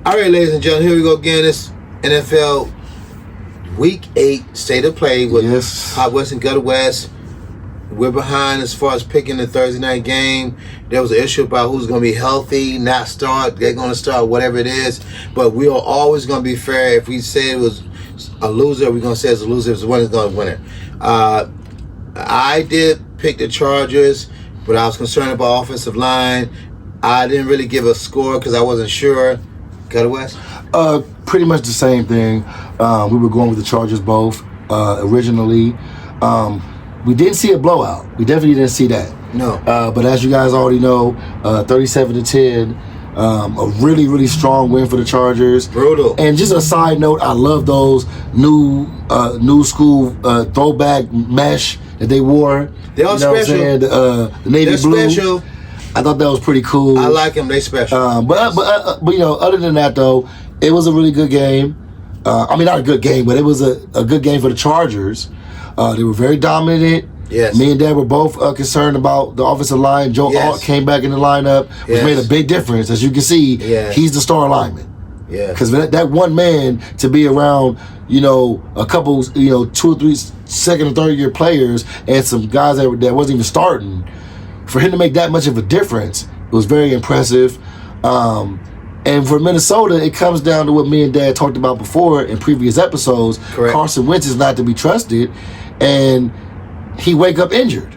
Alright, ladies and gentlemen, here we go again. This NFL Week 8 State of Play with Hot West and GuttaWest. We're behind as far as picking the Thursday night game. There was an issue about who's going to be healthy, not start, they're going to start, whatever it is. But we are always going to be fair. If we say it was a loser, we're going to say it's a loser. If it's a winner, it's going to win it. I did pick the Chargers, but I was concerned about offensive line. I didn't really give a score because I wasn't sure. GuttaWest? Pretty much the same thing. We were going with the Chargers both originally. We didn't see a blowout. We definitely didn't see that. No. But as you guys already know, 37-10, a really, really strong win for the Chargers. Brutal. And just a side note, I love those new school throwback mesh that they wore. They all special. The navy They're blue. Special. I thought that was pretty cool. I like them. They special. But you know, other than that though, it was a really good game. I mean, not a good game, but it was a good game for the Chargers. They were very dominant. Yes. Me and Dad were both concerned about the offensive line. Joe Alt came back in the lineup, which made a big difference. As you can see, he's the star lineman. Yeah. Because that one man to be around, you know, a couple, you know, 2 or 3 second and third year players and some guys that wasn't even starting, for him to make that much of a difference, it was very impressive. And for Minnesota, it comes down to what me and Dad talked about before in previous episodes. Correct. Carson Wentz is not to be trusted, and he wake up injured.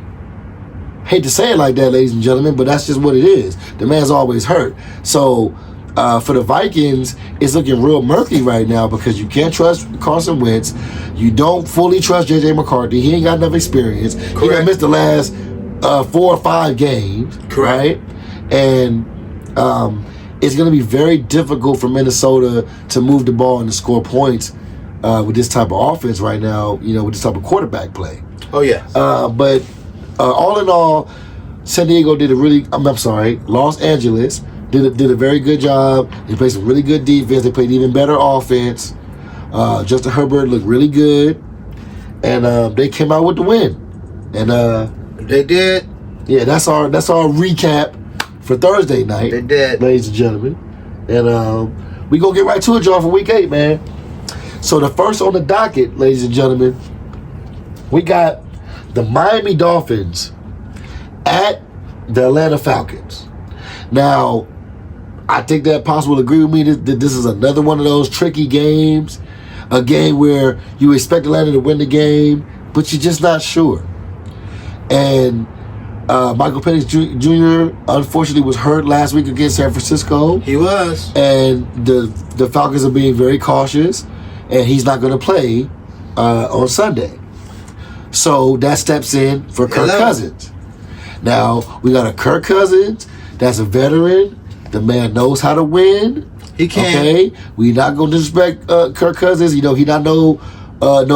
Hate to say it like that, ladies and gentlemen, but that's just what it is. The man's always hurt. So for the Vikings, it's looking real murky right now because you can't trust Carson Wentz. You don't fully trust J.J. McCarthy. He ain't got enough experience. Correct. He got missed the last 4 or 5 games. Correct. Right? And it's going to be very difficult for Minnesota to move the ball and to score points with this type of offense right now, you know, with this type of quarterback play. Oh, yes. But all in all, San Diego did Los Angeles did a very good job. They played some really good defense. They played even better offense. Justin Herbert looked really good. And they came out with the win. And they did. Yeah, that's our recap for Thursday night. They did. Ladies and gentlemen. And we gonna get right to it, y'all, for week 8, man. So the first on the docket, ladies and gentlemen, we got the Miami Dolphins at the Atlanta Falcons. Now, I think that Pops will agree with me that this is another one of those tricky games. A game where you expect Atlanta to win the game, but you're just not sure. And Michael Penix Jr. unfortunately was hurt last week against San Francisco. He was. And the Falcons are being very cautious, and he's not going to play on Sunday. So that steps in for Kirk Cousins. Now, we got a Kirk Cousins that's a veteran. The man knows how to win. He can. Okay? We not going to disrespect Kirk Cousins. You know, he not no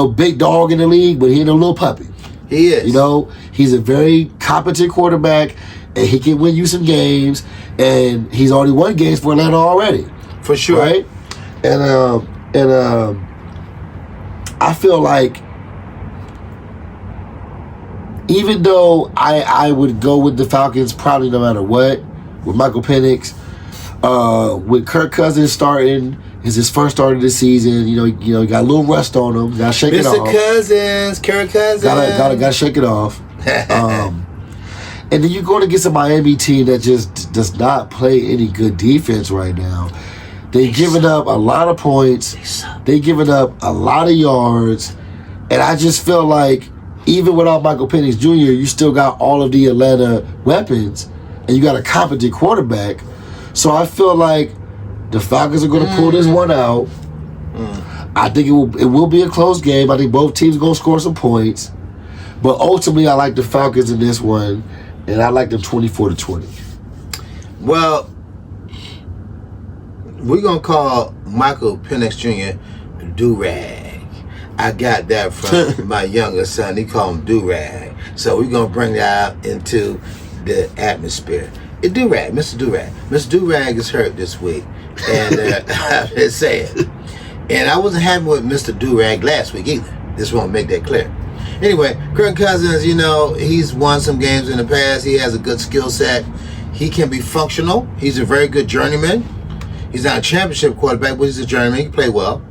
big dog in the league, but he ain't no little puppy. He is. You know, he's a very competent quarterback, and he can win you some games, and he's already won games for Atlanta already. For sure. Right? And I feel like even though I would go with the Falcons probably no matter what, with Michael Penix, with Kirk Cousins starting, is his first start of the season. You know, he got a little rust on him. Got to shake it off. Mr. Cousins, Kirk Cousins. Got to shake it off. And then you're going to get some Miami team that just does not play any good defense right now. They've given up a lot of points. They've given up a lot of yards. And I just feel like even without Michael Penix Jr., you still got all of the Atlanta weapons, and you got a competent quarterback. So I feel like The Falcons are going to pull this one out. I think it will be a close game. I think both teams are going to score some points. But ultimately, I like the Falcons in this one, and I like them 24-20. Well, we're going to call Michael Penix Jr. Do-Rag. I got that from my younger son. He called him Do-Rag. So we're going to bring that out into the atmosphere. Do-Rag, Mr. Do-Rag. Mr. Do-Rag is hurt this week. And I'm just saying. And I wasn't happy with Mr. Do-Rag last week either. Just want to make that clear. Anyway, Kirk Cousins, he's won some games in the past. He has a good skill set. He can be functional. He's a very good journeyman. He's not a championship quarterback, but he's a journeyman. He can play well.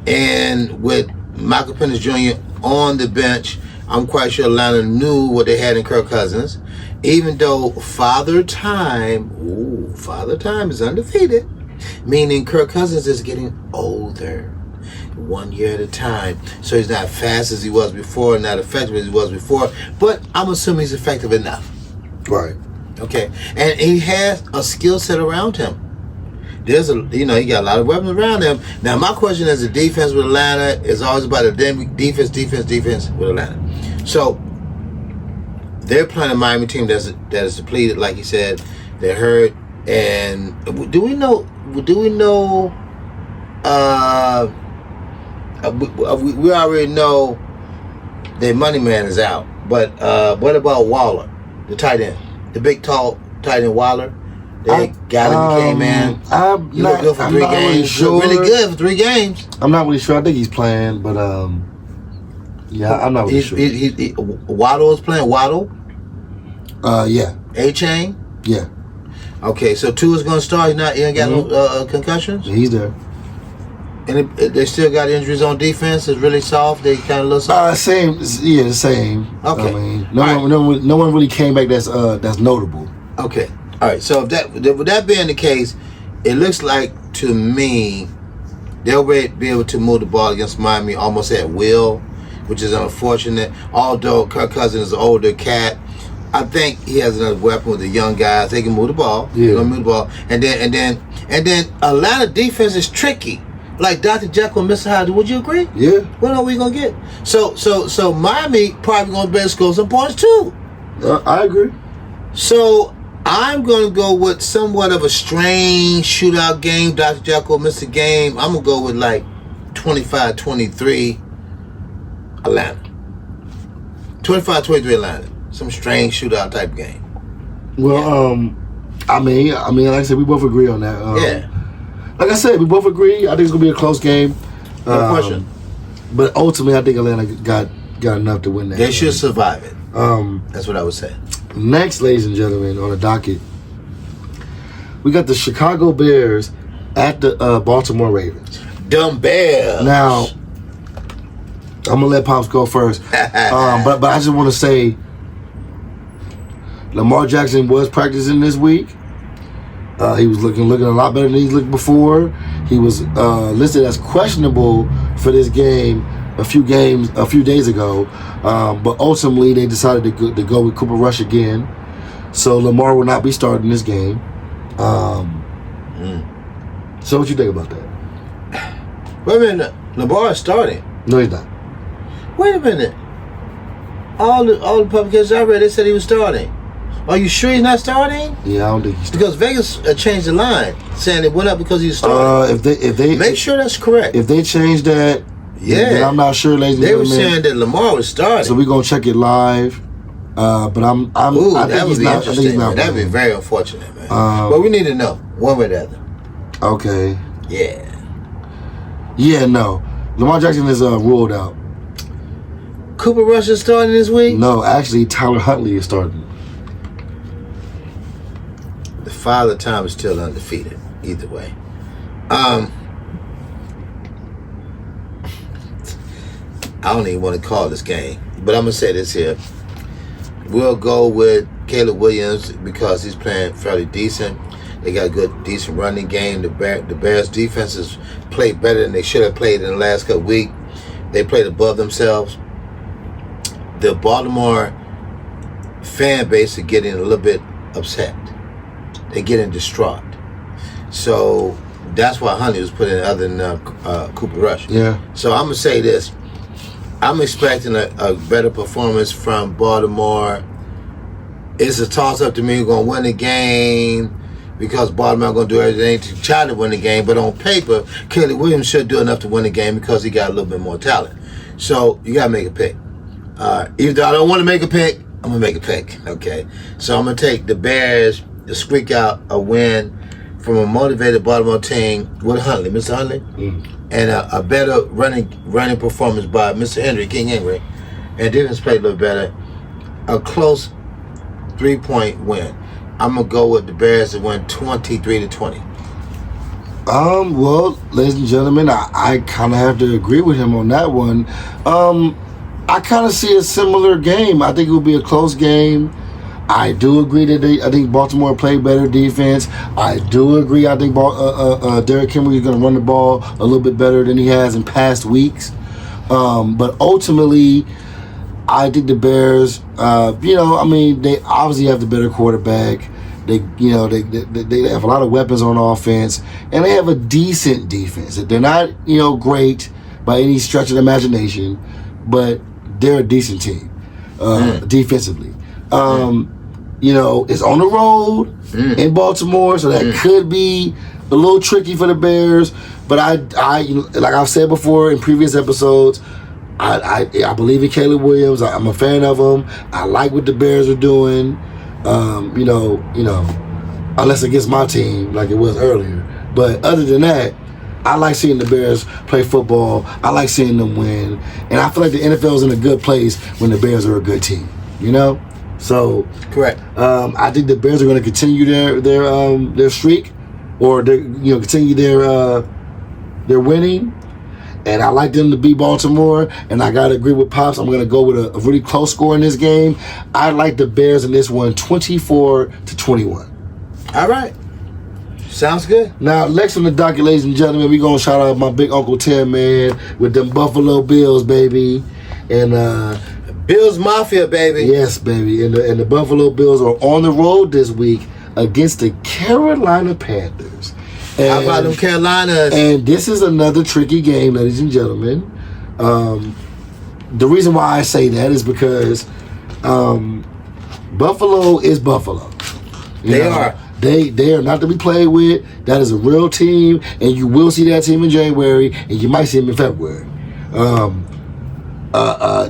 And with Michael Penix Jr. on the bench, I'm quite sure Atlanta knew what they had in Kirk Cousins. Even though Father Time is undefeated, meaning Kirk Cousins is getting older, 1 year at a time. So he's not fast as he was before, not effective as he was before, but I'm assuming he's effective enough. Right. Okay. And he has a skill set around him. He got a lot of weapons around him. Now, my question as a defense with Atlanta is always about a defense with Atlanta. So they're playing a Miami team that is depleted, like you said. They're hurt. And do we know? We already know their money man is out. But what about Waller, the tight end, the big tall tight end Waller? They got him, came in. He looked good for 3 games. Really sure. Really good for 3 games. I'm not really sure. I think he's playing, but yeah, I'm not really sure. Waddle is playing. Waddle. Yeah. A-Chain. Yeah. Okay, so Tua's going to start. He ain't got no concussions? Yeah, he's there. And they still got injuries on defense? It's really soft? They kind of look soft? Same. Yeah, the same. Okay. I mean, no one really came back that's notable. Okay. All right, so with that being the case, it looks like to me they'll be able to move the ball against Miami almost at will, which is unfortunate. Although Kirk Cousins is an older cat, I think he has another weapon with the young guys. They can move the ball. Yeah. They're gonna move the ball, and then Atlanta defense is tricky. Like Dr. Jekyll and Mr. Hyde. Would you agree? Yeah. What are we gonna get? So Miami probably gonna be able to score some points too. I agree. So I'm going to go with somewhat of a strange shootout game, Dr. Jekyll, Mr. Game. I'm going to go with like 25-23 Atlanta. 25-23 Atlanta. Some strange shootout type game. Well, yeah. I mean, like I said, we both agree on that. Yeah. Like I said, we both agree. I think it's going to be a close game. No question. But ultimately, I think Atlanta got enough to win that. They should survive it. That's what I would say. Next, ladies and gentlemen, on the docket, we got the Chicago Bears at the Baltimore Ravens. Dumb Bears. Now, I'm gonna let Pops go first, but I just want to say, Lamar Jackson was practicing this week. He was looking a lot better than he looked before. He was listed as questionable for this game a few days ago, but ultimately they decided to go with Cooper Rush again. So Lamar will not be starting this game. So what you think about that? Wait a minute, Lamar is starting. No, he's not. Wait a minute. All the publications I read, they said he was starting. Are you sure he's not starting? Yeah, I don't think he's starting. Because Vegas changed the line, saying it went up because he's starting. If they make sure that's correct. If they change that, then I'm not sure, ladies and gentlemen. They were saying that Lamar was starting. So we're gonna check it live. But I think he's not. I think he's not. That'd be very unfortunate, man. But we need to know one way or the other. Okay. Yeah. Yeah, no. Lamar Jackson is ruled out. Cooper Rush is starting this week? No, actually, Tyler Huntley is starting. The Father Time is still undefeated. Either way. I don't even want to call this game, but I'm going to say this here. We'll go with Caleb Williams because he's playing fairly decent. They got a good, decent running game. The Bears' defenses played better than they should have played in the last couple weeks. They played above themselves. The Baltimore fan base is getting a little bit upset. They're getting distraught. So That's why Huntley was put in other than Cooper Rush. Yeah. So I'm going to say this. I'm expecting a better performance from Baltimore. It's a toss-up to me who's going to win the game because Baltimore going to do everything to try to win the game. But on paper, Caleb Williams should do enough to win the game because he got a little bit more talent. So you got to make a pick. Even though I don't want to make a pick, I'm going to make a pick. Okay. So I'm going to take the Bears to squeak out a win from a motivated Baltimore team with Huntley, Mr. Huntley. And a better running performance by Mr. Henry, King Henry. And defense played a little better. A close 3-point win. I'm going to go with the Bears to win 23-20. Well, ladies and gentlemen, I kind of have to agree with him on that one. I kind of see a similar game. I think it will be a close game. I do agree that I think Baltimore played better defense. I do agree. I think Derrick Henry is going to run the ball a little bit better than he has in past weeks. But ultimately, I think the Bears, they obviously have the better quarterback. They have a lot of weapons on offense, and they have a decent defense. They're not, great by any stretch of the imagination, but they're a decent team defensively. It's on the road in Baltimore, so that could be a little tricky for the Bears. But I like I've said before in previous episodes, I believe in Caleb Williams. I'm a fan of him. I like what the Bears are doing. Unless against my team like it was earlier. But other than that, I like seeing the Bears play football. I like seeing them win, and I feel like the NFL is in a good place when the Bears are a good team. So correct. I think the Bears are going to continue their streak, or continue their winning. And I like them to beat Baltimore. And I gotta agree with Pops. I'm gonna go with a really close score in this game. I like the Bears in this one, 24-21. All right. Sounds good. Now, next on the docket, ladies and gentlemen, we're gonna shout out my big Uncle Tim, man, with them Buffalo Bills, baby. And Bills Mafia, baby. Yes, baby. And the Buffalo Bills are on the road this week against the Carolina Panthers. How about them Carolinas? And this is another tricky game, ladies and gentlemen. The reason why I say that is because Buffalo is Buffalo. They are. They are not to be played with. That is a real team, and you will see that team in January, and you might see them in February.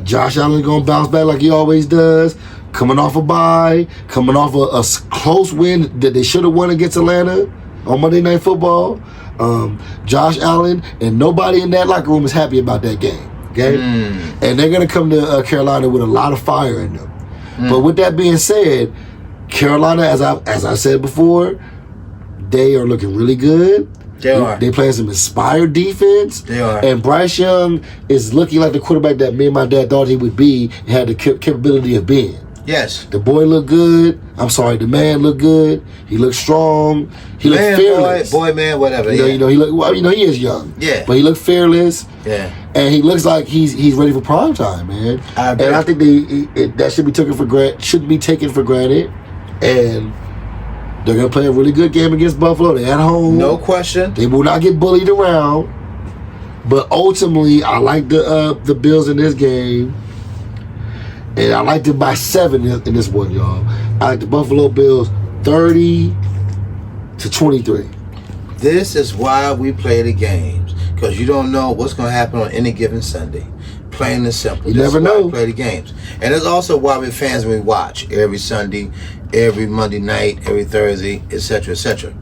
Josh Allen gonna bounce back like he always does. Coming off a bye, coming off a close win that they should have won against Atlanta on Monday Night Football. Josh Allen and nobody in that locker room is happy about that game. Okay, and they're gonna come to Carolina with a lot of fire in them. But with that being said, Carolina, as I said before, they are looking really good. They are. They playing some inspired defense. They are. And Bryce Young is looking like the quarterback that me and my dad thought he would be and had the capability of being. Yes. The boy looked good. The man looked good. He looked strong. He looked fearless. Boy, man, whatever. He looked. He is young. Yeah. But he looked fearless. Yeah. And he looks like he's ready for prime time, man. And I think that should be taken for granted. And they're gonna play a really good game against Buffalo. They're at home. No question. They will not get bullied around. But ultimately, I like the Bills in this game. And I like them by 7 in this one, y'all. I like the Buffalo Bills 30-23. This is why we play the games. Because you don't know what's going to happen on any given Sunday. Plain and simple. You never know. We play the games. And it's also why we're fans and we watch every Sunday, every Monday night, every Thursday, etc., etc.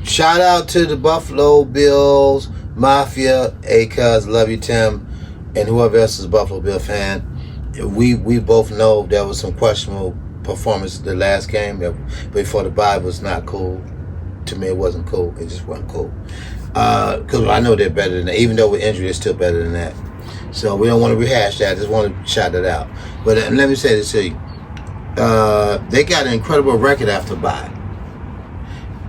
Shout out to the Buffalo Bills Mafia. Cuz, love you, Tim. And whoever else is a Buffalo Bill fan, we both know there was some questionable performance the last game. Before the bye was not cool. To me, it wasn't cool. It just wasn't cool. Because I know they're better than that. Even though with injury, they're still better than that. So we don't want to rehash that. I just want to shout it out. But let me say this to you. They got an incredible record after bye.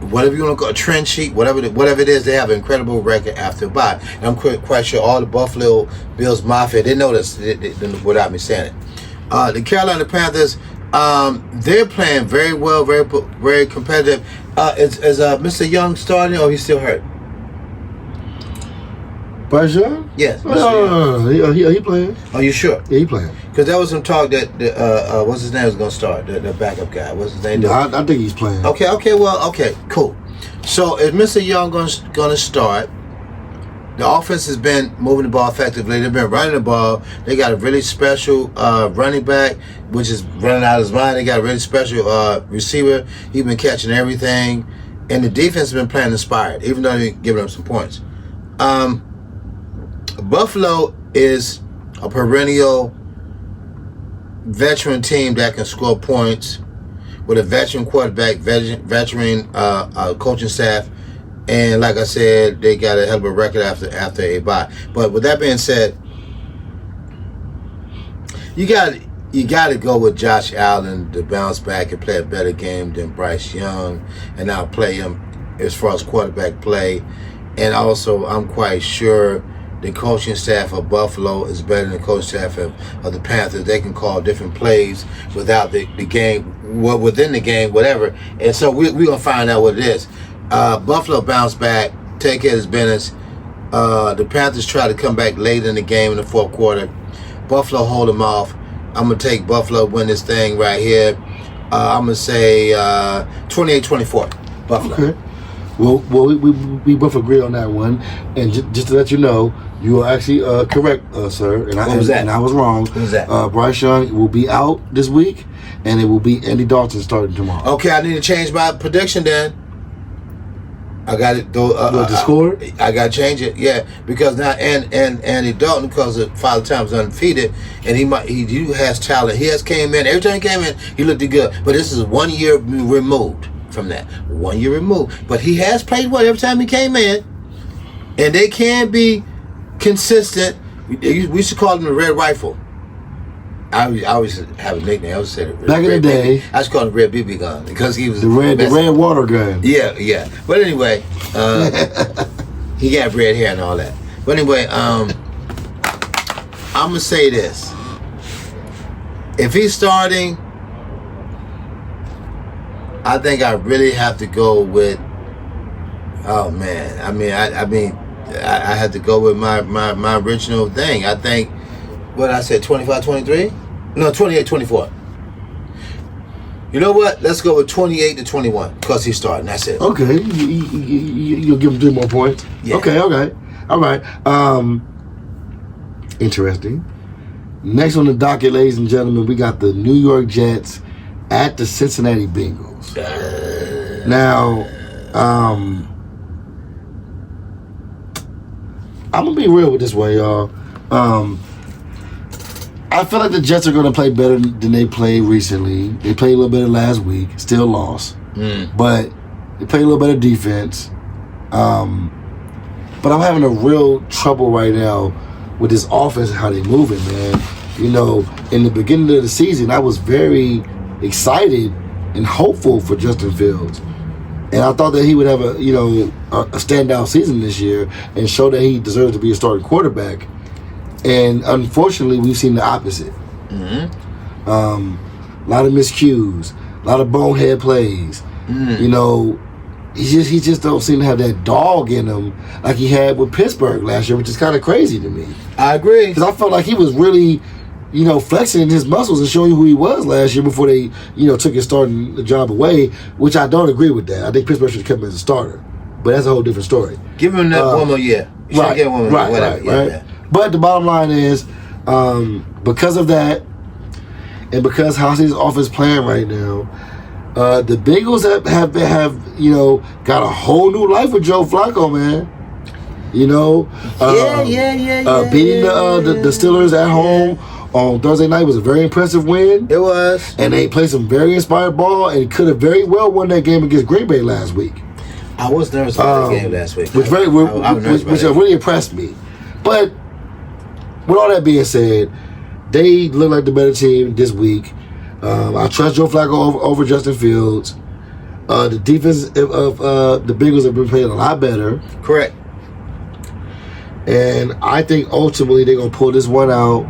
Whatever you want to call a trend sheet, whatever it is, they have an incredible record after bye. And I'm quite sure all the Buffalo Bills Mafia, they know this without me saying it. The Carolina Panthers, they're playing very well, very competitive. Is Mr. Young starting or he's still hurt? Bryce Young? Yes. No. He playing. Are you sure? Yeah, he playing. Because there was some talk that what's his name was going to start, the backup guy. What's his name? No, I think he's playing. Okay, cool. So is Mr. Young going to start? The offense has been moving the ball effectively. They've been running the ball. They got a really special running back, which is running out of his mind. They got a really special receiver. He's been catching everything. And the defense has been playing inspired, even though they're giving up some points. Buffalo is a perennial veteran team that can score points with a veteran quarterback, veteran coaching staff. And like I said, they got a hell of a record after a bye. But with that being said, you got to go with Josh Allen to bounce back and play a better game than Bryce Young, and now play him as far as quarterback play. And also, I'm quite sure the coaching staff of Buffalo is better than the coaching staff of the Panthers. They can call different plays without the game, well, within the game, whatever. And so we're going to find out what it is. Buffalo bounced back, take care of his business. The Panthers try to come back late in the game in the fourth quarter. Buffalo hold them off. I'm going to take Buffalo win this thing right here. I'm going to say 28-24, Buffalo. Okay. Well, we both agree on that one. And just to let you know, you are actually correct, sir. And What was that? And I was wrong. What was that? Bryce Young will be out this week, and it will be Andy Dalton starting tomorrow. Okay, I need to change my prediction then. I got it. The score? I got to change it. Yeah, because now and Andy Dalton, because of Father Time's undefeated, and he has talent. He has came in. Every time he came in, he looked good. But this is 1 year removed from that. 1 year removed. But he has played well every time he came in, and they can be consistent. We used to call him the Red Rifle. I always have a nickname. I always said it. Back in the day, I just called him Red BB Gun because he was the red water gun. Yeah. But anyway, he got red hair and all that. But anyway, I'm gonna say this: if he's starting, I think I really have to go with. Oh man, I had to go with my original thing. I think. What I said, 25-23? No, 28-24. You know what? Let's go with 28-21 because he's starting. That's it. Okay, you'll give him 3 more points. Yeah. Okay, all right. Interesting. Dem on the docket, ladies and gentlemen, we got the New York Jets at the Cincinnati Bengals. Now, I'm gonna be real with this one, y'all. I feel like the Jets are going to play better than they played recently. They played a little better last week, still lost. But they played a little better defense. But I'm having a real trouble right now with this offense and how they moving, man. You know, in the beginning of the season, I was very excited and hopeful for Justin Fields. And I thought that he would have a standout season this year and show that he deserves to be a starting quarterback. And unfortunately, we've seen the opposite. A lot of miscues, a lot of bonehead plays. You know, he just don't seem to have that dog in him like he had with Pittsburgh last year, which is kind of crazy to me. I agree. Because I felt like he was really, flexing his muscles and showing who he was last year before they, took his starting job away, which I don't agree with that. I think Pittsburgh should have kept him as a starter. But that's a whole different story. Give him that 1 more year. You should get 1 more year. Whatever. Right. But the bottom line is, because of that, and because how his offense playing right now, the Bengals have got a whole new life with Joe Flacco, man. Beating the Steelers at home on Thursday night was a very impressive win. It was, and they played some very inspired ball, and could have very well won that game against Green Bay last week. I was nervous about that game last week, which really impressed me, but. With all that being said, they look like the better team this week. I trust Joe Flacco over Justin Fields. The defense of the Bengals have been playing a lot better. Correct. And I think ultimately they're going to pull this one out.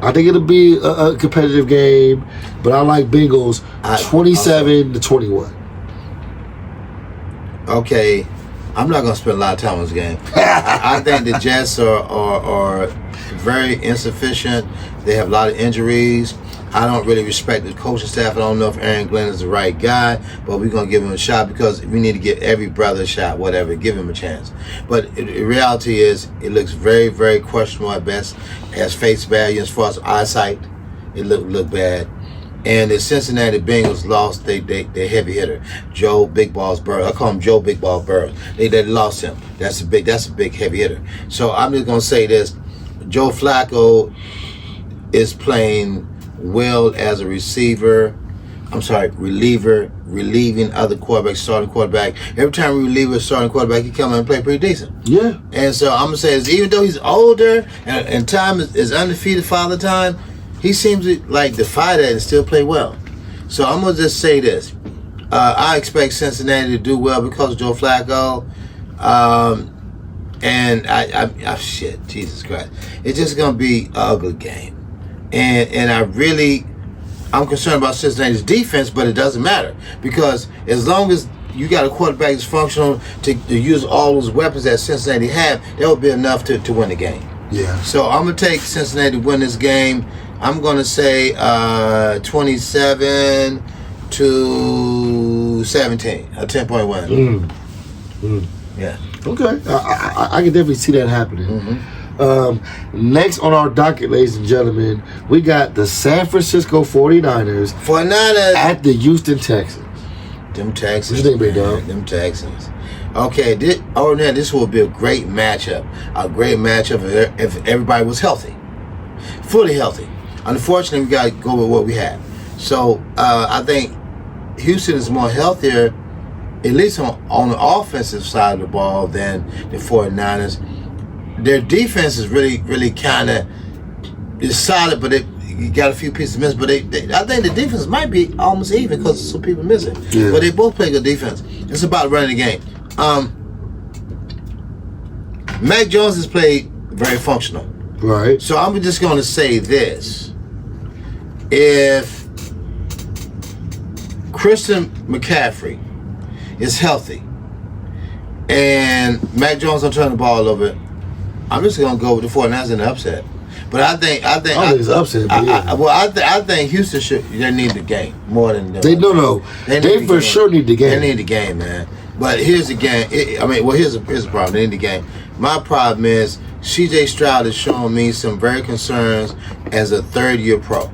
I think it'll be a competitive game, but I like Bengals 27-21. okay, I'm not going to spend a lot of time on this game. I think the Jets are very insufficient. They have a lot of injuries. I don't really respect the coaching staff. I don't know if Aaron Glenn is the right guy, but we're going to give him a shot because we need to give every brother a shot, whatever. Give him a chance. But the reality is it looks very, very questionable at best. As face value, as far as eyesight, it look bad. And the Cincinnati Bengals lost their heavy hitter, Joe Big Balls Burrows. I call him Joe Big Ball Burrows. They lost him. That's a big heavy hitter. So I'm just going to say this. Joe Flacco is playing well as a reliever, relieving other quarterbacks, starting quarterback. Every time we relieve a starting quarterback, he come in and play pretty decent. Yeah. And so I'm gonna say is even though he's older and time is undefeated father time, he seems to like defy that and still play well. So I'm gonna just say this. I expect Cincinnati to do well because of Joe Flacco. And I shit, Jesus Christ. It's just gonna be an ugly game. And I'm concerned about Cincinnati's defense, but it doesn't matter because as long as you got a quarterback that's functional to use all those weapons that Cincinnati have, that will be enough to win the game. Yeah. So I'm gonna take Cincinnati to win this game. I'm gonna say 27-17, a 10-point win. Yeah. Okay. I can definitely see that happening. Mm-hmm. Next on our docket, ladies and gentlemen, we got the San Francisco 49ers at the Houston Texans. Them Texans. What you think, big dog? Them Texans. Okay, this will be a great matchup. A great matchup if everybody was healthy. Fully healthy. Unfortunately, we got to go with what we have. So, I think Houston is more healthier, at least on the offensive side of the ball, than the 49ers. Their defense is really kind of solid, but you got a few pieces missing. But I think the defense might be almost even because some people missing. Yeah. But they both play good defense. It's about running the game. Mac Jones has played very functional. Right. So I'm just going to say this: if Christian McCaffrey is healthy and Mac Jones don't turn the ball over, I'm just gonna go with the 49ers in the upset. But I think it's upset. I think Houston they need the game more than them. They for sure need the game. They need the game, man. But here's the game. Here's the problem. They need the game. My problem is C.J. Stroud is showing me some very concerns as a third-year pro.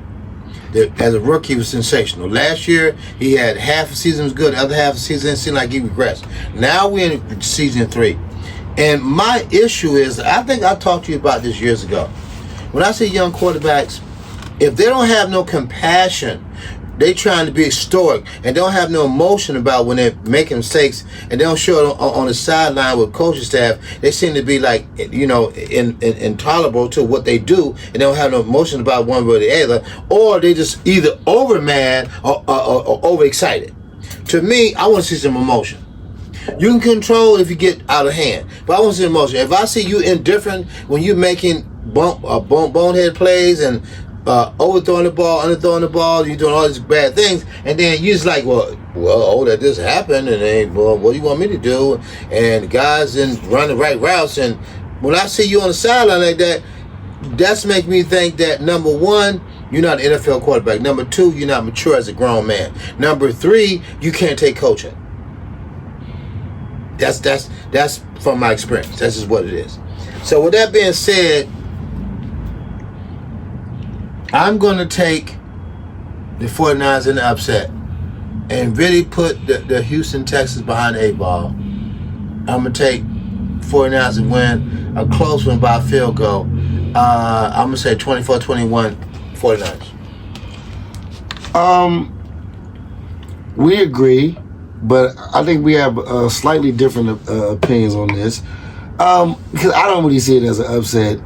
As a rookie, he was sensational. Last year, he had half the season was good, the other half of the season it seemed like he regressed. Now we're in season 3. And my issue is, I think I talked to you about this years ago. When I see young quarterbacks, if they don't have no compassion, they trying to be stoic and don't have no emotion about when they're making mistakes and they don't show it on the sideline with coaching staff, they seem to be like, intolerable to what they do and they don't have no emotion about one way or the other, or they just either over mad or overexcited. To me, I want to see some emotion. You can control if you get out of hand, but I want to see emotion. If I see you indifferent when you're making bonehead plays and overthrowing the ball, underthrowing the ball, you're doing all these bad things, and then you're just like, that this happened, and what do you want me to do? And the guys didn't run the right routes, and when I see you on the sideline like that, that's make me think that, number one, you're not an NFL quarterback. Number two, you're not mature as a grown man. Number three, you can't take coaching. That's from my experience. That's just what it is. So with that being said, I'm going to take the 49ers in the upset and really put the Houston Texans behind the 8 ball. I'm going to take 49ers and win a close one by a field goal. I'm going to say 24-21 49ers. We agree, but I think we have slightly different opinions on this. Because I don't really see it as an upset,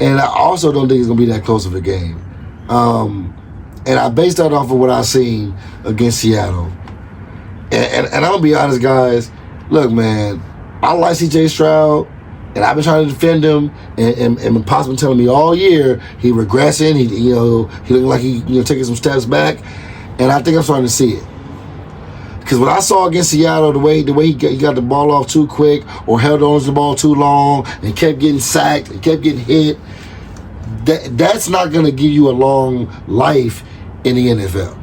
and I also don't think it's going to be that close of a game. And I based that off of what I've seen against Seattle. And I'm going to be honest, guys. Look, man, I like C.J. Stroud, and I've been trying to defend him, and Pop's been telling me all year he regressing. He looking like he taking some steps back, and I think I'm starting to see it. Because when I saw against Seattle, the way he got the ball off too quick or held on to the ball too long and kept getting sacked and kept getting hit, that's not going to give you a long life in the NFL.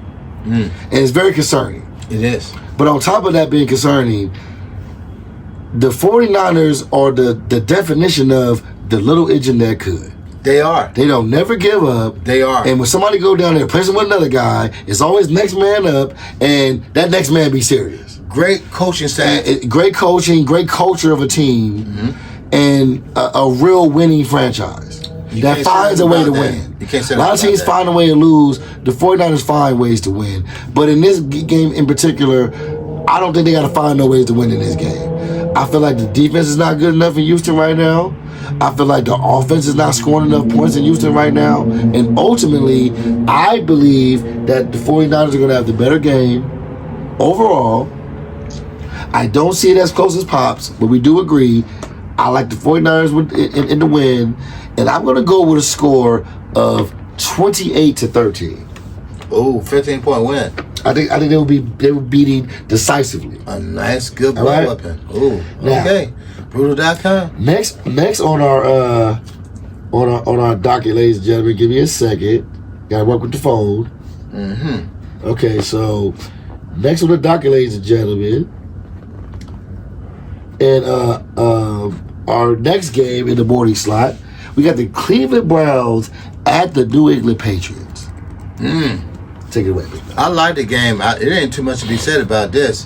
And it's very concerning. It is. But on top of that being concerning, the 49ers are the definition of the little engine that could. They are. They don't never give up. They are. And when somebody go down there pressing with another guy, it's always next man up, and that next man be serious. Great coaching staff. Great coaching, great culture of a team, and a real winning franchise that finds a way to win. You can't say a lot of teams find a way to lose. The 49ers find ways to win. But in this game in particular, I don't think they got to find no ways to win in this game. I feel like the defense is not good enough in Houston right now. I feel like the offense is not scoring enough points in Houston right now. And ultimately, I believe that the 49ers are going to have the better game overall. I don't see it as close as Pops, but we do agree. I like the 49ers in the win. And I'm going to go with a score of 28-13. Oh, 15-point win. I think they were beating decisively. A nice, good ball weapon. Ooh, okay. Brutal.com. Next on our docket, ladies and gentlemen. Give me a second. Gotta work with the phone. Okay, so next on the docket, ladies and gentlemen, and our next game in the morning slot, we got the Cleveland Browns at the New England Patriots. Take it away, baby. I like the game. It ain't too much to be said about this.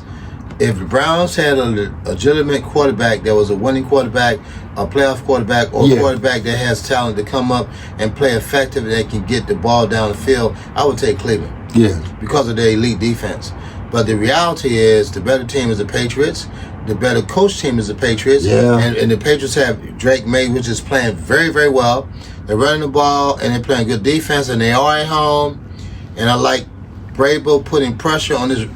If the Browns had a legitimate quarterback that was a winning quarterback, a playoff quarterback, or a quarterback that has talent to come up and play effective and they can get the ball down the field, I would take Cleveland. Yeah. Because of their elite defense. But the reality is the better team is the Patriots. The better coach team is the Patriots. Yeah. And the Patriots have Drake May, which is playing very, very well. They're running the ball and they're playing good defense and they are at home. And I like Brable putting pressure on the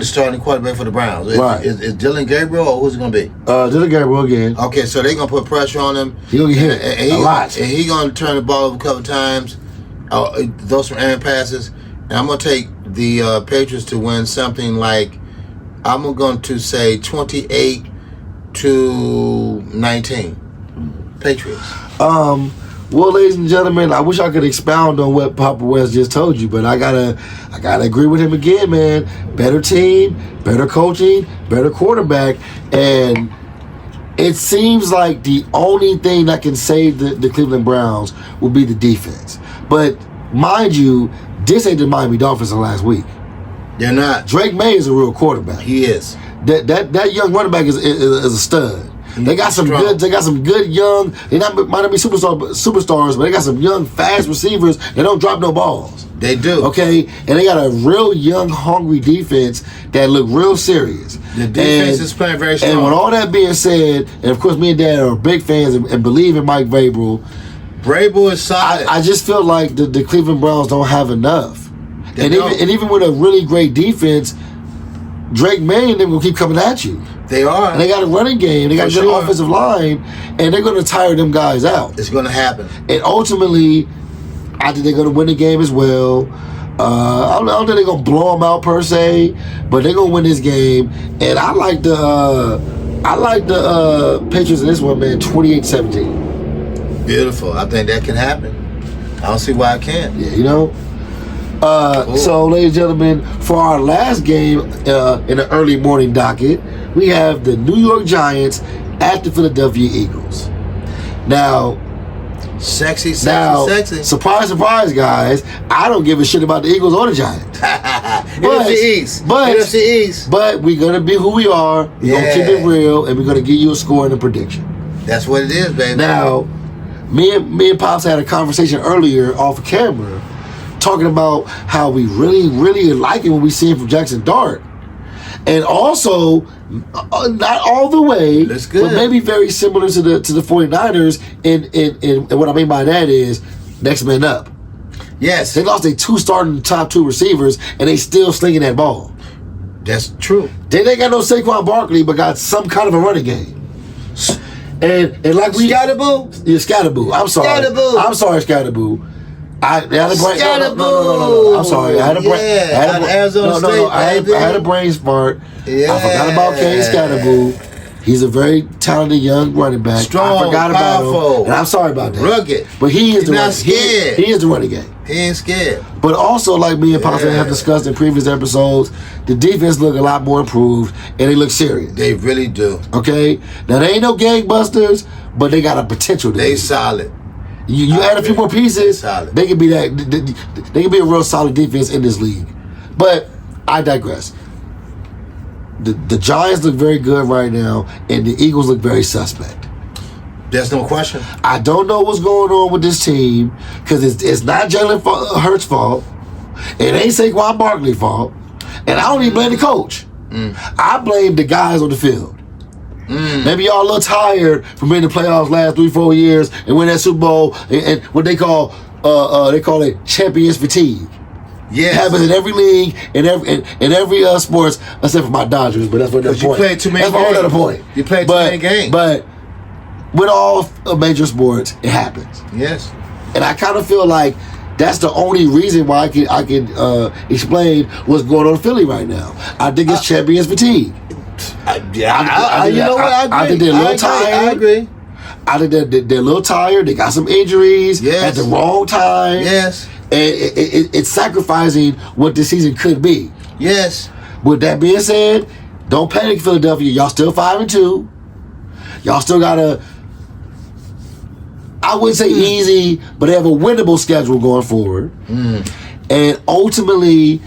starting quarterback for the Browns. Right. Is Dylan Gabriel or who's it going to be? Dylan Gabriel again. Okay, so they're going to put pressure on him. He's going to get hit a lot. And he's going to turn the ball over a couple times, throw some errant passes. And I'm going to take the Patriots to win something like, I'm going to say 28-19. Patriots. Well, ladies and gentlemen, I wish I could expound on what Papa West just told you, but I gotta agree with him again, man. Better team, better coaching, better quarterback, and it seems like the only thing that can save the Cleveland Browns will be the defense. But mind you, this ain't the Miami Dolphins of last week. They're not. Drake May is a real quarterback. He is. That young running back is a stud. They got some good. They got some good young. They might not be superstars, but they got some young, fast receivers that don't drop no balls. They do. Okay, and they got a real young, hungry defense that look real serious. The defense is playing very strong. And with all that being said, and of course, me and Dad are big fans and believe in Mike Vrabel. Vrabel is solid. I just feel like the Cleveland Browns don't have enough. Even with a really great defense, Drake May and them will keep coming at you. They are. And they got a running game. They got a good offensive line. And they're going to tire them guys out. It's going to happen. And ultimately, I think they're going to win the game as well. I don't think they're going to blow them out per se, but they're going to win this game. And I like the Patriots in this one, man, 28-17. Beautiful. I think that can happen. I don't see why it can't. Yeah, you know. Cool. So, ladies and gentlemen, for our last game in the early morning docket, we have the New York Giants at the Philadelphia Eagles. Now, sexy. Surprise, surprise, guys! I don't give a shit about the Eagles or the Giants. NFC East. But we're gonna be who we are. We're gonna keep it real, and we're gonna give you a score and a prediction. That's what it is, baby. Now, me and Pops had a conversation earlier off camera, talking about how we really, really like it when we see him from Jackson Dart. And also, not all the way, but maybe very similar to the 49ers. And what I mean by that is next man up. Yes. They lost their top two receivers, and they still slinging that ball. That's true. They ain't got no Saquon Barkley, but got some kind of a running game. And like we... Scatterboo? Yeah, Scatterboo. I'm sorry. Scatterboo. I'm sorry, Scatterboo. I had a brain. No. I'm sorry. I had a brain. Arizona State. I had a brain spark. Yeah. I forgot about Kane Scatterboo. He's a very talented young running back. Strong, I forgot powerful, about him, and I'm sorry about that. Rugged, but he's not scared. He is the running game. He ain't scared. But also, like me and Pastor have discussed in previous episodes, the defense look a lot more improved, and they look serious. They really do. Okay, now they ain't no gangbusters, but they got a potential. They solid. You add a few more pieces, they can be that. They can be a real solid defense in this league. But I digress. The Giants look very good right now, and the Eagles look very suspect. There's no question. I don't know what's going on with this team because it's not Jalen Hurts' fault. It ain't Saquon Barkley's fault. And I don't even blame the coach. I blame the guys on the field. Maybe y'all a little tired from being in the playoffs last 3-4 years and win that Super Bowl and what they call it champions fatigue. Yeah, it happens in every league, in every sports, except for my Dodgers. But that's what the point. You played too many games. That's my other point. You played too many games. But with all major sports, it happens. Yes, and I kind of feel like that's the only reason why I can explain what's going on in Philly right now. I think it's champions fatigue. I think they're a little tired. I agree. I think they're a little tired. They got some injuries at the wrong time. Yes. And it's sacrificing what the season could be. Yes. With that being said, don't panic, Philadelphia. Y'all still 5-2. Y'all still got I wouldn't say easy, but they have a winnable schedule going forward. And ultimately,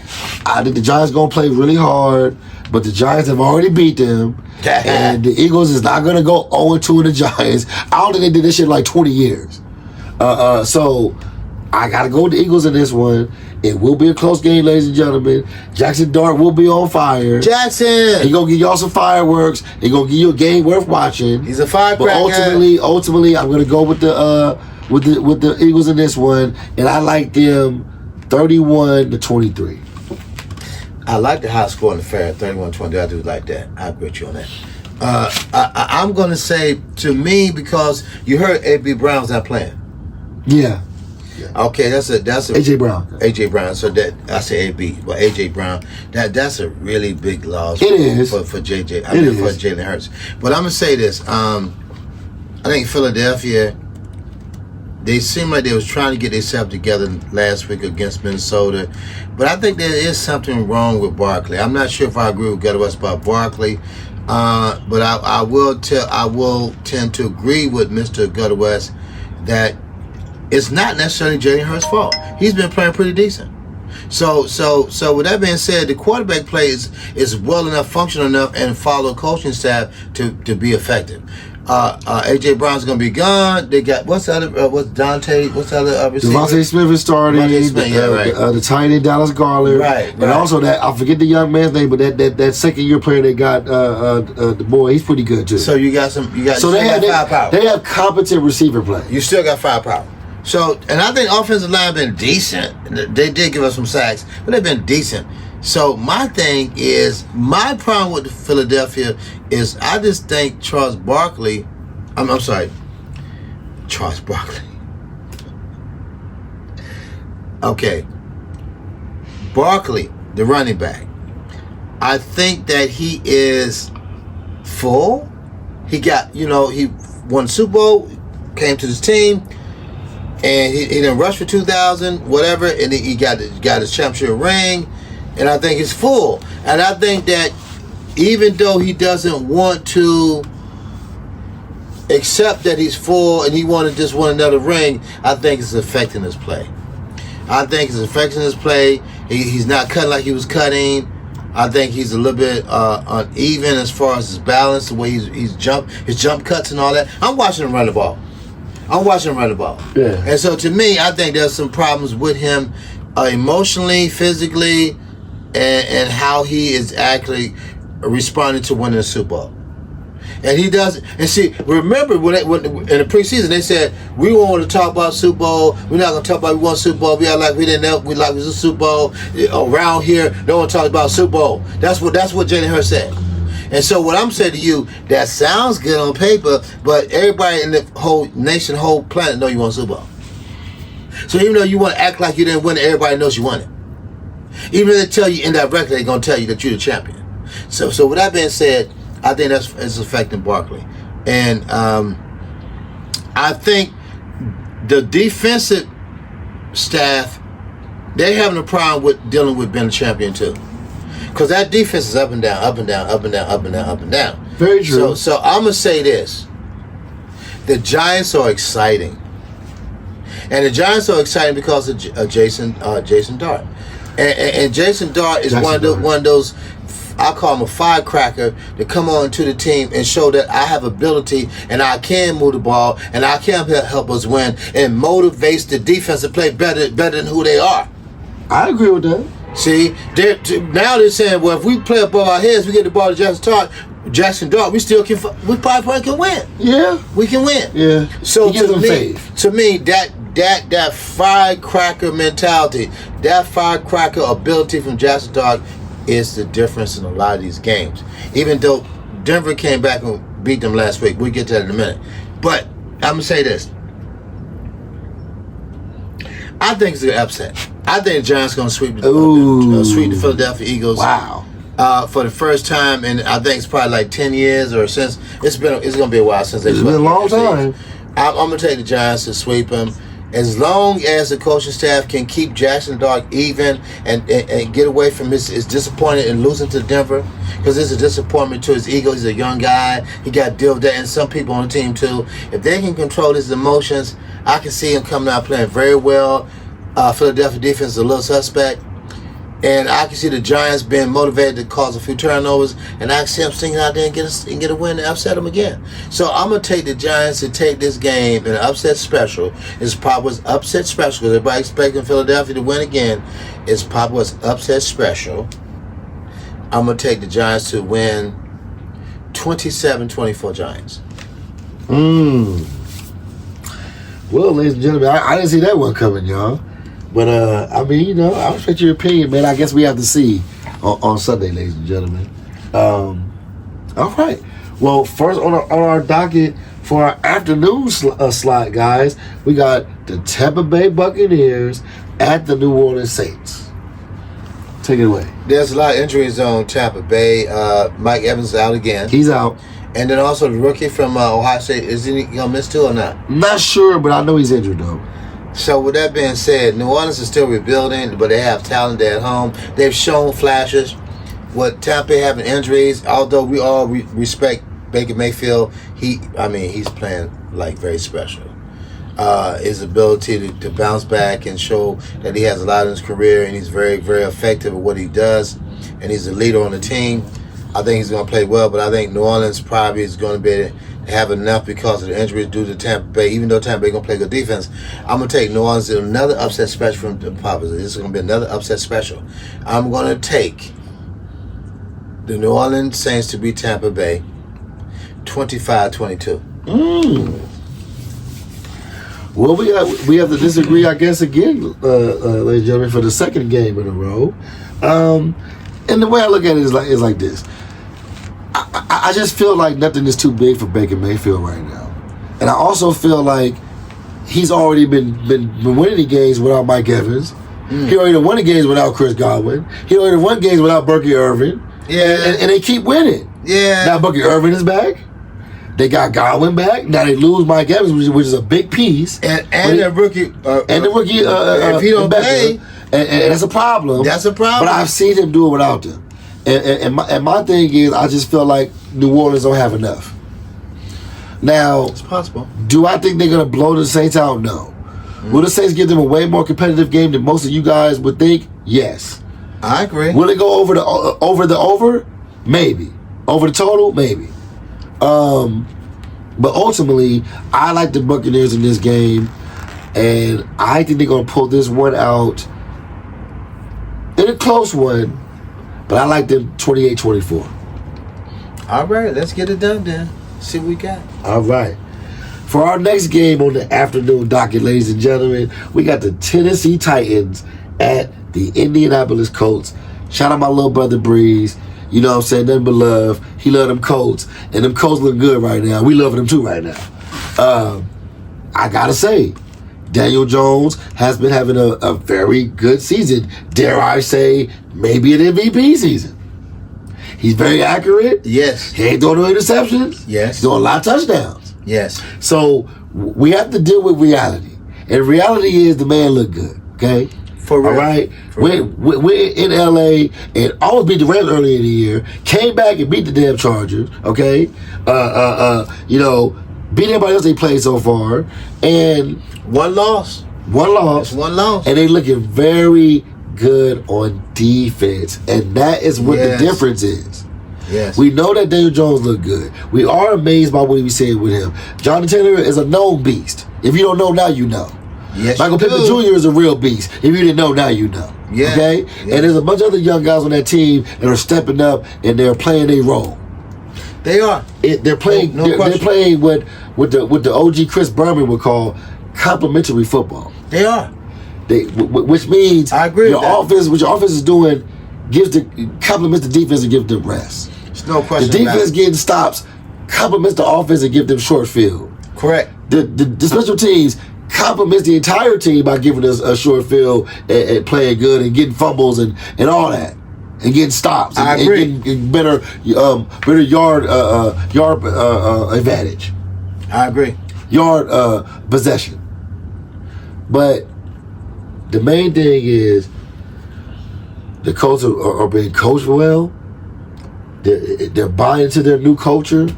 I think the Giants going to play really hard, but the Giants have already beat them. And the Eagles is not going to go 0-2 in the Giants. I don't think they did this shit in like 20 years. So I got to go with the Eagles in this one. It will be a close game, ladies and gentlemen. Jackson Dart will be on fire. Jackson! He going to give y'all some fireworks. He going to give you a game worth watching. He's a firecracker. But ultimately, I'm going to go with the Eagles in this one. And I like them 31-23. I like the high score in the fair, 31-20. I do like that. I agree with you on that. I'm going to say, to me, because you heard A.B. Brown's not playing. Yeah. Okay, that's a AJ Brown. AJ Brown. So that I say AB, but AJ Brown. That's a really big loss. It is for JJ. I mean for Jalen Hurts. But I'm gonna say this. I think Philadelphia. They seem like they was trying to get themselves together last week against Minnesota, but I think there is something wrong with Barkley. I'm not sure if I agree with GuttaWest about Barkley, but I will tend to agree with Mr. GuttaWest that it's not necessarily Jalen Hurts' fault. He's been playing pretty decent. So with that being said, the quarterback play is well enough, functional enough, and follow coaching staff to be effective. AJ Brown's gonna be gone. They got what's the other receiver? Devontae Smith is starting. The tight end Dallas Garland. Right. And also that I forget the young man's name, but that second year player they got the boy, he's pretty good too. So you got firepower. They have competent receiver play. You still got firepower. So, and I think offensive line been decent. They did give us some sacks, but they've been decent. So my thing is, my problem with Philadelphia is I just think Charles Barkley. Okay. Barkley, the running back. I think that he is full. He got, he won Super Bowl, came to this team. And he didn't rush for 2,000, whatever, and he got his championship ring, and I think he's full. And I think that even though he doesn't want to accept that he's full and he want to just win another ring, I think it's affecting his play. He's not cutting like he was cutting. I think he's a little bit uneven as far as his balance, the way his jump cuts and all that. I'm watching him run the ball. Yeah. And so to me, I think there's some problems with him emotionally, physically, and how he is actually responding to winning the Super Bowl. And he doesn't. And see, remember when in the preseason they said we won't want to talk about Super Bowl. We're not going to talk about we won Super Bowl. We act like we didn't know. We like it was a Super Bowl around here. No one talks about Super Bowl. That's what Jalen Hurts said. And so what I'm saying to you, that sounds good on paper, but everybody in the whole nation, whole planet know you won Super Bowl. So even though you want to act like you didn't win it, everybody knows you won it. Even if they tell you indirectly, they're going to tell you that you're the champion. So with that being said, I think it's affecting Barkley. And I think the defensive staff, they're having a problem with dealing with being a champion too. Because that defense is up and down, up and down, up and down, up and down, up and down. Very true. So I'm going to say this. The Giants are exciting. And the Giants are exciting because of Jason Dart. And Jason Dart is one of those, I call him a firecracker, to come on to the team and show that I have ability and I can move the ball and I can help us win, and motivates the defense to play better than who they are. I agree with that. See, now they're saying, well, if we play above our heads, we get the ball to Jackson Dart, we probably can win. Yeah. We can win. Yeah. So to me, that firecracker mentality, that firecracker ability from Jackson Dart is the difference in a lot of these games. Even though Denver came back and beat them last week. We'll get to that in a minute. But I'm going to say this. I think it's an upset. I think the Giants going to sweep the Philadelphia Eagles. Wow. For the first time in, I think it's probably like 10 years or since. It's going to be a while since it's been a long time. I'm going to take the Giants to sweep them. As long as the coaching staff can keep Jackson Dart even and get away from his disappointed in losing to Denver, because it's a disappointment to his ego. He's a young guy. He got to deal with that, and some people on the team too. If they can control his emotions, I can see him coming out playing very well. Philadelphia defense is a little suspect. And I can see the Giants being motivated to cause a few turnovers, and I can see them sticking out there and get a win and upset them again. So I'm going to take the Giants to take this game in an upset special. It's Papa's upset special because everybody expecting Philadelphia to win again. It's Papa's upset special. I'm going to take the Giants to win 27-24 Giants. Well, ladies and gentlemen, I didn't see that one coming, y'all. But, I mean, I respect your opinion, man. I guess we have to see on Sunday, ladies and gentlemen. All right. Well, first on our docket for our afternoon slot, guys, we got the Tampa Bay Buccaneers at the New Orleans Saints. Take it away. There's a lot of injuries on Tampa Bay. Mike Evans is out again. He's out. And then also the rookie from Ohio State, is he going to miss too or not? Not sure, but I know he's injured, though. So with that being said, New Orleans is still rebuilding, but they have talent at home. They've shown flashes. With Tampa Bay having injuries, although we all respect Baker Mayfield, he's playing like very special. His ability to bounce back and show that he has a lot in his career, and he's very, very effective at what he does, and he's a leader on the team. I think he's going to play well, but I think New Orleans probably is going to be have enough because of the injuries due to Tampa Bay. Even though Tampa Bay going to play good defense, I'm going to take New Orleans in another upset special from the Papas. This is going to be another upset special. I'm going to take the New Orleans Saints to beat Tampa Bay 25-22. Well, we have to disagree, I guess, again, ladies and gentlemen, for the second game in a row. And the way I look at it is like this. I just feel like nothing is too big for Baker Mayfield right now. And I also feel like he's already been winning the games without Mike Evans. He already won the games without Chris Godwin. He already won games without Bucky Irvin. Yeah. And they keep winning. Yeah. Now Bucky Irvin is back. They got Godwin back. Now they lose Mike Evans, which is a big piece. And the rookie. If he don't play. And that's a problem. That's a problem. But I've seen him do it without them. And my thing is, I just feel like New Orleans don't have enough. Now, it's possible. Do I think they're going to blow the Saints out? No. Will the Saints give them a way more competitive game than most of you guys would think? Yes. I agree. Will it go over the over? Maybe. Over the total? Maybe. But ultimately, I like the Buccaneers in this game, and I think they're going to pull this one out in a close one. But I like them 28-24. All right, let's get it done then. See what we got. All right. For our next game on the afternoon docket, ladies and gentlemen, we got the Tennessee Titans at the Indianapolis Colts. Shout out my little brother Breeze. You know what I'm saying? Nothing but love. He love them Colts. And them Colts look good right now. We loving them too right now. I got to say, Daniel Jones has been having a very good season. Dare I say, maybe an MVP season. He's very accurate. Yes. He ain't throwing no interceptions. Yes. He's doing a lot of touchdowns. Yes. So we have to deal with reality. And reality is the man look good, okay? For real. All right? We're in L.A. and almost beat the Rams early in the year. Came back and beat the damn Chargers, okay? Beat everybody else they played so far. And one loss. That's one loss. And they looking very good on defense. And that is what the difference is. Yes. We know that Daniel Jones look good. We are amazed by what we said with him. Jonathan Taylor is a known beast. If you don't know now, you know. Yes, Michael Pittman Jr. is a real beast. If you didn't know now, you know. Yeah. Okay? Yeah. And there's a bunch of other young guys on that team that are stepping up and they're playing their role. They are. They're playing. They're playing what the OG Chris Berman would call complementary football. They are. Which means I agree your offense, what your offense is doing, complements the defense and gives them rest. There's no question. The defense getting stops complements the offense and give them short field. Correct. The special teams complements the entire team by giving us a short field and playing good and getting fumbles and all that. And getting stops. I agree. And getting better yard advantage. I agree. Yard possession. But the main thing is the coaches are being coached well. They're buying into their new culture.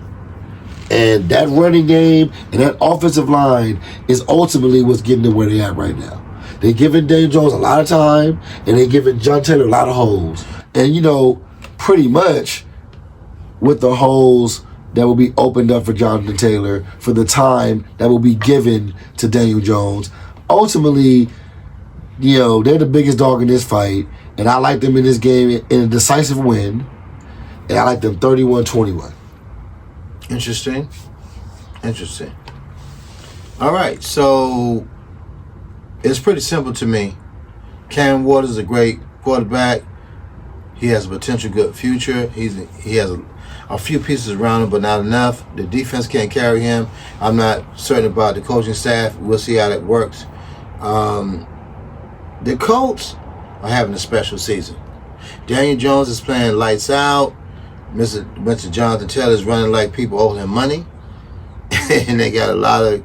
And that running game and that offensive line is ultimately what's getting them where they're at right now. They're giving Daniel Jones a lot of time, and they're giving John Taylor a lot of holes. And, pretty much with the holes that will be opened up for Jonathan Taylor, for the time that will be given to Daniel Jones, ultimately, they're the biggest dog in this fight. And I like them in this game in a decisive win. And I like them 31-21. Interesting. All right, so it's pretty simple to me. Cam Waters is a great quarterback. He has a potential good future. He has a few pieces around him, but not enough. The defense can't carry him. I'm not certain about the coaching staff. We'll see how that works. The Colts are having a special season. Daniel Jones is playing lights out. Mr. Jonathan Taylor is running like people owe him money. And they got a lot of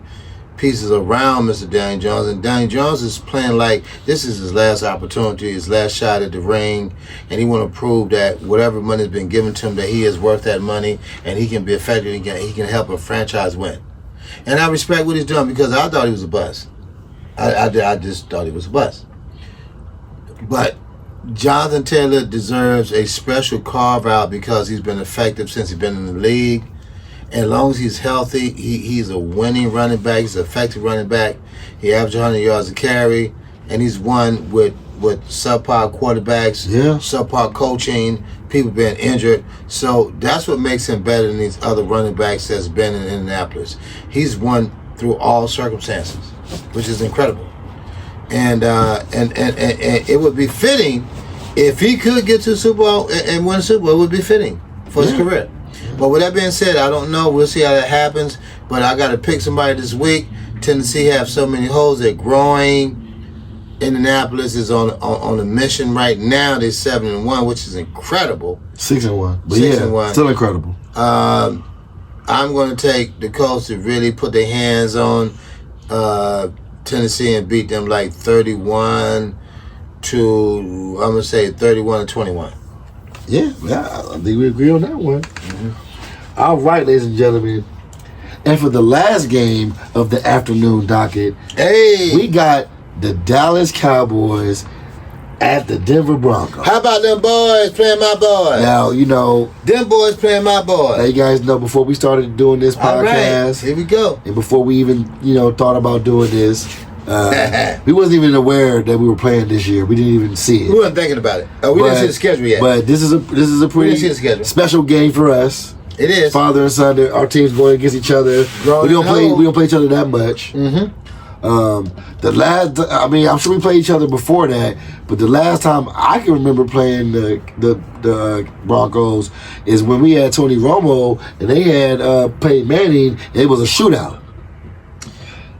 pieces around Mr. Daniel Jones. And Daniel Jones is playing like this is his last opportunity, his last shot at the ring. And he want to prove that whatever money has been given to him, that he is worth that money and he can be effective. He can help a franchise win. And I respect what he's doing because I thought he was a bust. I just thought he was a bust. But Jonathan Taylor deserves a special carve-out because he's been effective since he's been in the league. And as long as he's healthy, he's a winning running back. He's an effective running back. He averages 100 yards a carry. And he's won with subpar quarterbacks, subpar coaching, people being injured. So that's what makes him better than these other running backs that's been in Indianapolis. He's won through all circumstances, which is incredible. And it would be fitting if he could get to the Super Bowl and win a Super Bowl. It would be fitting for his career. But with that being said, I don't know. We'll see how that happens. But I got to pick somebody this week. Tennessee have so many holes. They're growing. Indianapolis is on a mission right now. They're 7-1, which is incredible. 6-1, but 6-1. Still incredible. I'm going to take the Colts to really put their hands on Tennessee and beat them like 31-21. Yeah, I think we agree on that one. Mm-hmm. All right, ladies and gentlemen. And for the last game of the afternoon docket, we got the Dallas Cowboys at the Denver Broncos. How about them boys playing my boys? Now, them boys playing my boys. Now, you guys know, before we started doing this podcast, all right, here we go. And before we even, thought about doing this, we wasn't even aware that we were playing this year. We didn't even see it. We weren't thinking about it. We didn't see the schedule yet. But this is a pretty special game for us. It is. Father and son, our teams going against each other. We don't play each other that much. Mm-hmm. I'm sure we played each other before that, but the last time I can remember playing the Broncos is when we had Tony Romo and they had Peyton Manning, and it was a shootout.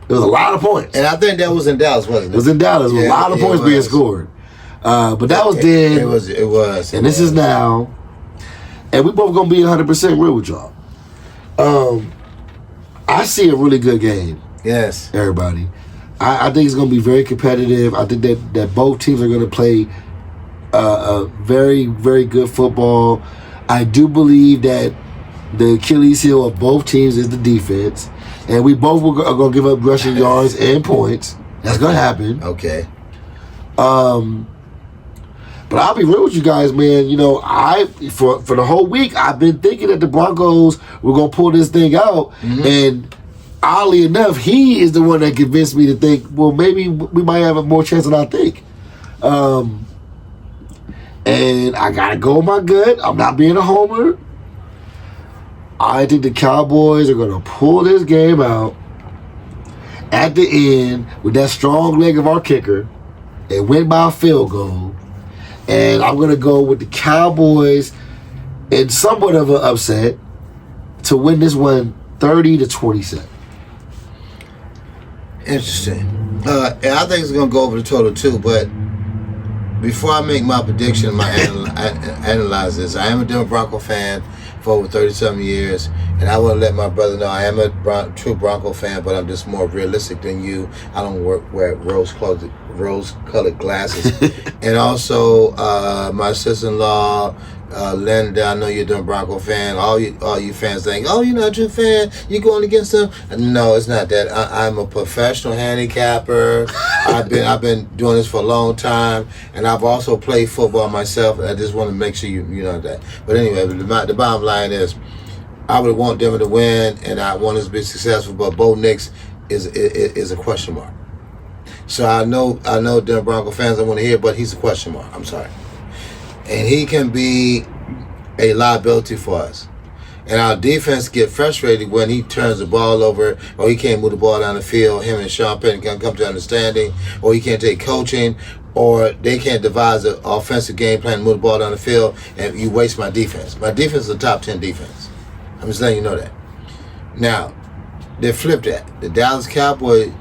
It was a lot of points. And I think that was in Dallas, wasn't it? It was in Dallas. It was a lot of points being scored. But that was then. It was. And this is now. And we both going to be 100% real with y'all. I see a really good game. Yes. Everybody. I think it's going to be very competitive. I think that both teams are going to play a very, very good football. I do believe that the Achilles heel of both teams is the defense. And we both are going to give up rushing yards and points. That's going to happen. Okay. But I'll be real with you guys, man. You know, for the whole week, I've been thinking that the Broncos were going to pull this thing out. Mm-hmm. And oddly enough, he is the one that convinced me to think, well, maybe we might have a more chance than I think. And I got to go with my gut. I'm not being a homer. I think the Cowboys are going to pull this game out at the end with that strong leg of our kicker and win by a field goal. And I'm going to go with the Cowboys in somewhat of an upset to win this one 30-27. Interesting. And I think it's going to go over the total too, but before I make my prediction, analyze this. I am a Denver Bronco fan for over 37 years, and I want to let my brother know I am a true Bronco fan, but I'm just more realistic than you. I don't wear rose-colored glasses. And also, my sister-in-law, Linda, I know you're a Denver Bronco fan. All you fans think, oh, you're not a true fan. You're going against them. No, it's not that. I'm a professional handicapper. I've been doing this for a long time, and I've also played football myself. I just want to make sure you know that. But anyway, the bottom line is, I would want Denver to win, and I want us to be successful. But Bo Nix is a question mark. So I know Denver Bronco fans don't want to hear, but he's a question mark. I'm sorry. And he can be a liability for us. And our defense get frustrated when he turns the ball over, or he can't move the ball down the field. Him and Sean Payton can't come to understanding, or he can't take coaching, or they can't devise an offensive game plan to move the ball down the field, and you waste my defense. My defense is a top 10 defense. I'm just letting you know that. Now, they flipped that. The Dallas Cowboys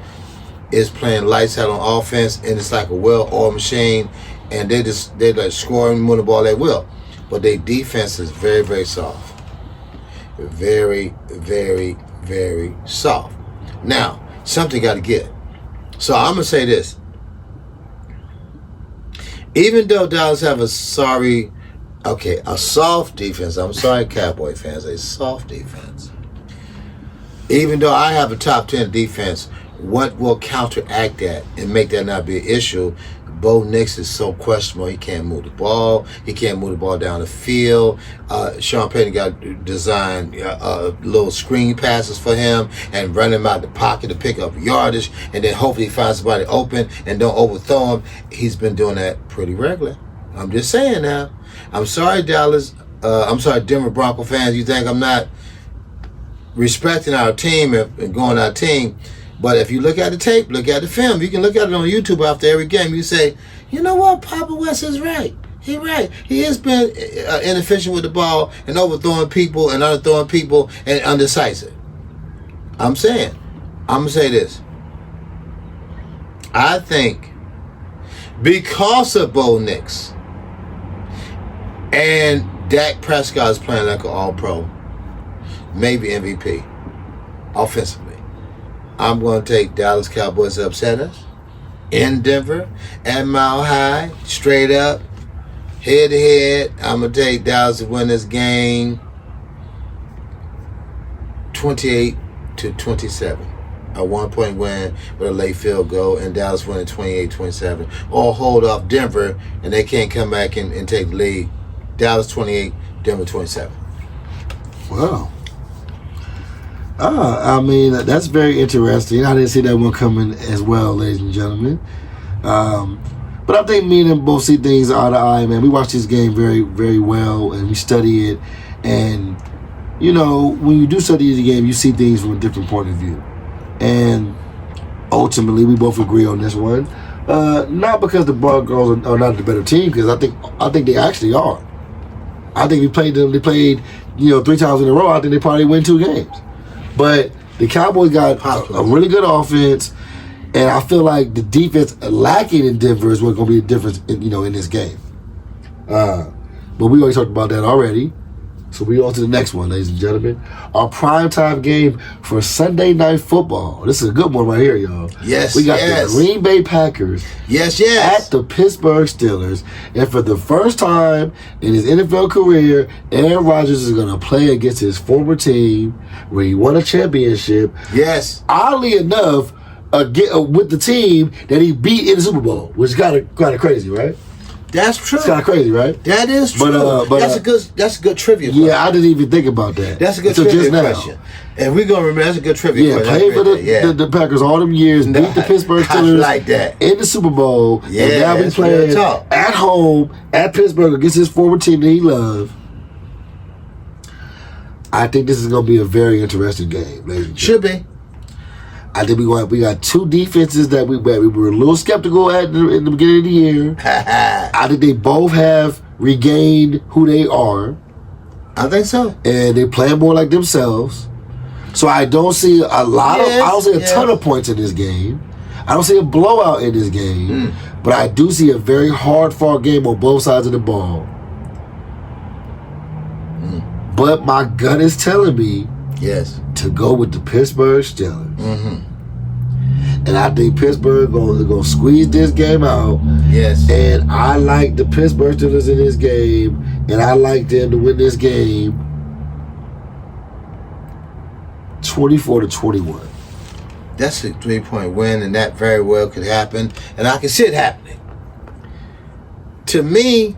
is playing lights out on offense, and it's like a well-oiled machine, and they're like scoring, moving the ball at will. But their defense is very, very soft. Very, very, very soft. Now, something got to get. So I'm going to say this. Even though Dallas have a soft defense. I'm sorry, Cowboy fans. A soft defense. Even though I have a top 10 defense, what will counteract that and make that not be an issue? Bo Nix is so questionable. He can't move the ball. He can't move the ball down the field. Sean Payton got designed little screen passes for him and run him out the pocket to pick up yardage, and then hopefully find somebody open and don't overthrow him. He's been doing that pretty regular. I'm just saying now. I'm sorry, Dallas. I'm sorry, Denver Bronco fans. You think I'm not respecting our team and going our team? But if you look at the tape, look at the film, you can look at it on YouTube after every game. You say, you know what, Papa West is right. He's right. He has been inefficient with the ball and overthrowing people and underthrowing people and undecisive. I'm saying, I'm going to say this. I think because of Bo Nix and Dak Prescott is playing like an all-pro, maybe MVP, offensively, I'm going to take Dallas Cowboys to upset us in Denver at Mile High, straight up, head to head. I'm going to take Dallas to win this game 28-27. A 1-point win with a late field goal, and Dallas winning 28-27. Or hold off Denver, and they can't come back and take the lead. Dallas 28, Denver 27. Wow. I mean, that's very interesting. I didn't see that one coming as well, ladies and gentlemen. But I think me and them both see things eye to eye, man. We watch this game very, very well, and we study it. And, you know, when you do study the game, you see things from a different point of view. And ultimately, we both agree on this one. Not because the Broncos are not the better team, because I think they actually are. I think we played them. They played, 3 times in a row. I think they probably win 2 games. But The Cowboys got a really good offense, and I feel like the defense lacking in Denver is what's going to be the difference in this game. But we already talked about that already. So we on to the next one, ladies and gentlemen. Our primetime game for Sunday Night Football. This is a good one right here, y'all. Yes, we got the Green Bay Packers at the Pittsburgh Steelers. And for the first time in his NFL career, Aaron Rodgers is going to play against his former team where he won a championship. Yes. Oddly enough, with the team that he beat in the Super Bowl, which is kind of crazy, right? That's true. It's kind of crazy, right? That is true. But that's a good trivia question. Yeah, I didn't even think about that. That's a good trivia question. And we're going to remember, that's a good trivia question. Played for the Packers all them years, beat the Pittsburgh Steelers like that. In the Super Bowl. Yeah, and now we playing at home, at Pittsburgh, against his former team that he loved. I think this is going to be a very interesting game, ladies and gentlemen. Should be. I think we got two defenses that we were a little skeptical at in the beginning of the year. I think they both have regained who they are. I think so. And they play more like themselves. So I don't see I don't see a ton of points in this game. I don't see a blowout in this game. But I do see a very hard-fought game on both sides of the ball. But my gut is telling me to go with the Pittsburgh Steelers. And I think Pittsburgh going to squeeze this game out. Yes. And I like the Pittsburgh Steelers in this game, and I like them to win this game 24-21. That's a 3-point win, and that very well could happen. And I can see it happening. To me,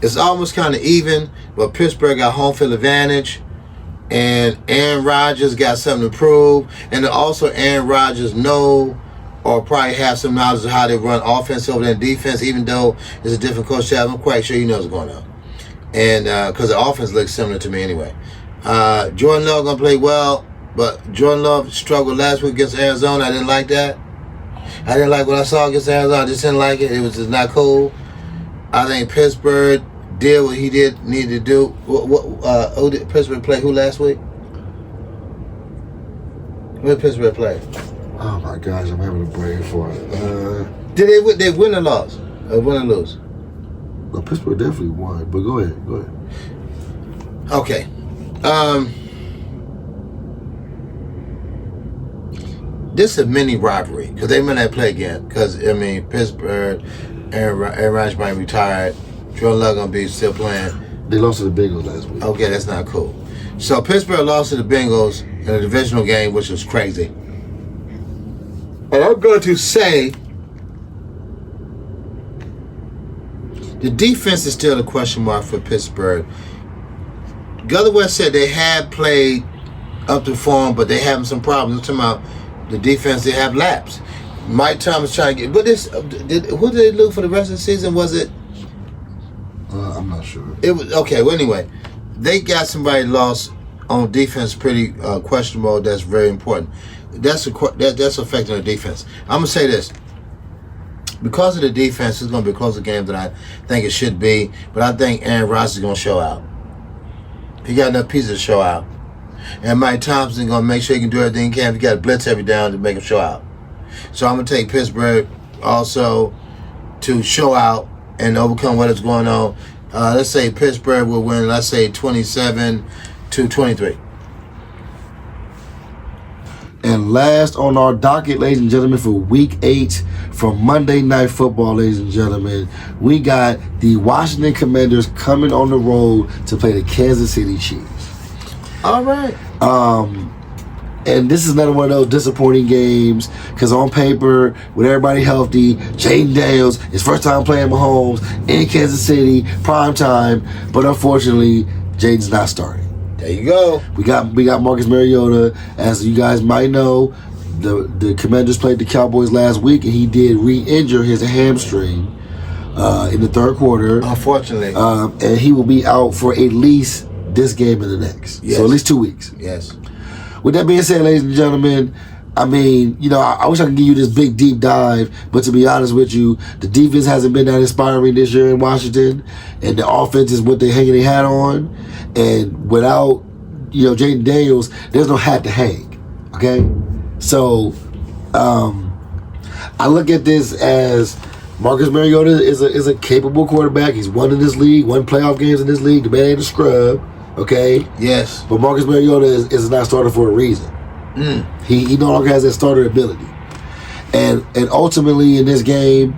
it's almost kind of even, but Pittsburgh got home field advantage. And Aaron Rodgers got something to prove. And then also Aaron Rodgers know or probably have some knowledge of how they run offense over their defense, even though it's a different coach staff. I'm quite sure he knows what's going on. And because the offense looks similar to me anyway. Jordan Love going to play well, but Jordan Love struggled last week against Arizona. I didn't like that. I didn't like what I saw against Arizona. I just didn't like it. It was just not cool. I think Pittsburgh did what he needed to do. Who did Pittsburgh play? Who last week? Who did Pittsburgh play? Oh my gosh, I'm having a brain for it. Did they win or lose? Win or lose? Well, Pittsburgh definitely won, but go ahead. Okay. This is a mini rivalry because they might not play again. Because Pittsburgh, Aaron Rodgers might be retired. Jordan Love gonna be still playing. They lost to the Bengals last week. Okay, that's not cool. So Pittsburgh lost to the Bengals in a divisional game, which was crazy. And I'm going to say the defense is still a question mark for Pittsburgh. GuttaWest said they had played up to form, but they having some problems. I'm talking about the defense. They have laps. Mike Thomas trying to get. But who did they lose for the rest of the season? Was it? I'm not sure. It was okay. Well, anyway, they got somebody lost on defense, pretty questionable. That's very important. That's affecting the defense. I'm gonna say this because of the defense. It's gonna be a closer game than I think it should be. But I think Aaron Rodgers is gonna show out. He got enough pieces to show out, and Mike Thompson gonna make sure he can do everything he can. He got to blitz every down to make him show out. So I'm gonna take Pittsburgh also to show out and overcome what is going on. Let's say Pittsburgh will win, let's say 27-23. And last on our docket, ladies and gentlemen, for Week 8 for Monday Night Football, ladies and gentlemen, we got the Washington Commanders coming on the road to play the Kansas City Chiefs. All right. And this is another one of those disappointing games because on paper, with everybody healthy, Jaden Daniels, his first time playing Mahomes in Kansas City, prime time, but unfortunately, Jaden's not starting. There you go. We got Marcus Mariota. As you guys might know, the Commanders played the Cowboys last week, and he did re-injure his hamstring in the third quarter. Unfortunately. And he will be out for at least this game and the next. Yes. So at least 2 weeks. Yes. With that being said, ladies and gentlemen, I wish I could give you this big, deep dive, but to be honest with you, the defense hasn't been that inspiring this year in Washington, and the offense is what they're hanging their hat on. And without Jaden Daniels, there's no hat to hang. Okay? So, I look at this as Marcus Mariota is a capable quarterback. He's won in this league, won playoff games in this league. The man ain't a scrub. Okay? Yes. But Marcus Mariota is not starter for a reason. He no longer has that starter ability. And ultimately in this game,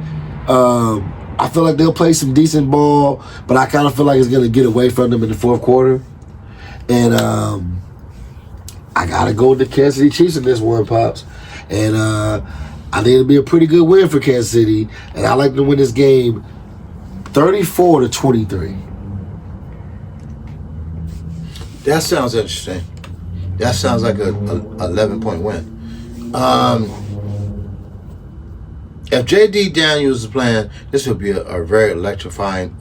I feel like they'll play some decent ball, but I kind of feel like it's going to get away from them in the fourth quarter. And I got to go with the Kansas City Chiefs in this one, Pops. And I think it'll be a pretty good win for Kansas City. And I like to win this game 34-23. That sounds interesting. That sounds like a 11-point win. If J.D. Daniels is playing, this would be a very electrifying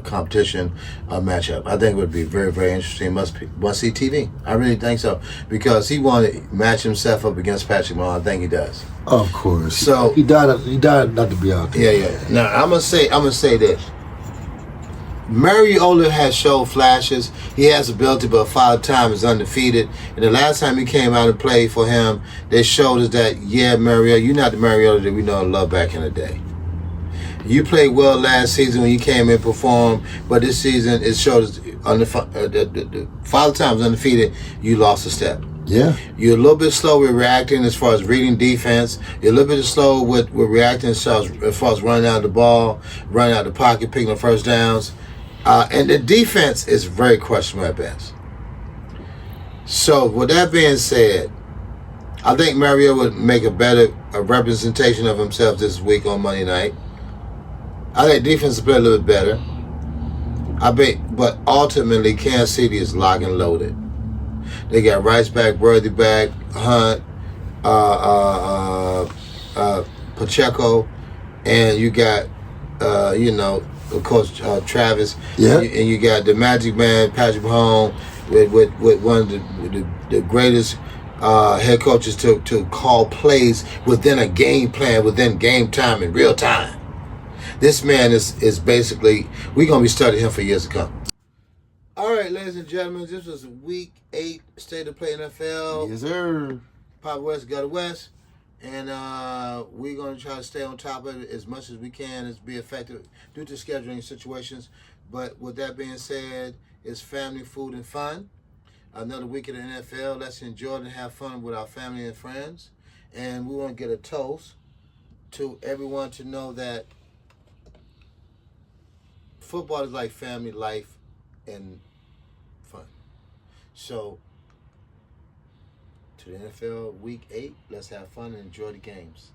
competition matchup. I think it would be very, very interesting. Must see TV. I really think so, because he wanted to match himself up against Patrick Mahomes. I think he does. Of course. So he died not to be out there. Yeah. Now I'm gonna say this. Mariota has shown flashes. He has ability, but 5 times is undefeated. And the last time he came out and played for him, they showed us that, yeah, Mariota, you're not the Mariota that we know and love back in the day. You played well last season when you came and performed, but this season it showed us the 5 times undefeated, you lost a step. Yeah. You're a little bit slow with reacting as far as reading defense. You're a little bit slow with reacting as far as running out the ball, running out the pocket, picking up first downs. And the defense is very questionable at best. So, with that being said, I think Mario would make a better representation of himself this week on Monday night. I think defense will play a little bit better. But ultimately, Kansas City is locked and loaded. They got Rice back, Worthy back, Hunt, Pacheco, and you got, of course, Travis. Yeah. And you got the Magic Man, Patrick Mahomes, with one of the greatest head coaches to call plays within a game plan, within game time, in real time. This man is basically, we're going to be studying him for years to come. All right, ladies and gentlemen, this was Week 8 State of Play NFL. Yes, sir. Ep.8, and we're going to try to stay on top of it as much as we can, as be effective due to scheduling situations. But with that being said, it's family, food, and fun. Another week in the NFL. Let's enjoy it and have fun with our family and friends. And we want to get a toast to everyone to know that football is like family, life, and fun. So, to the NFL Week 8, let's have fun and enjoy the games.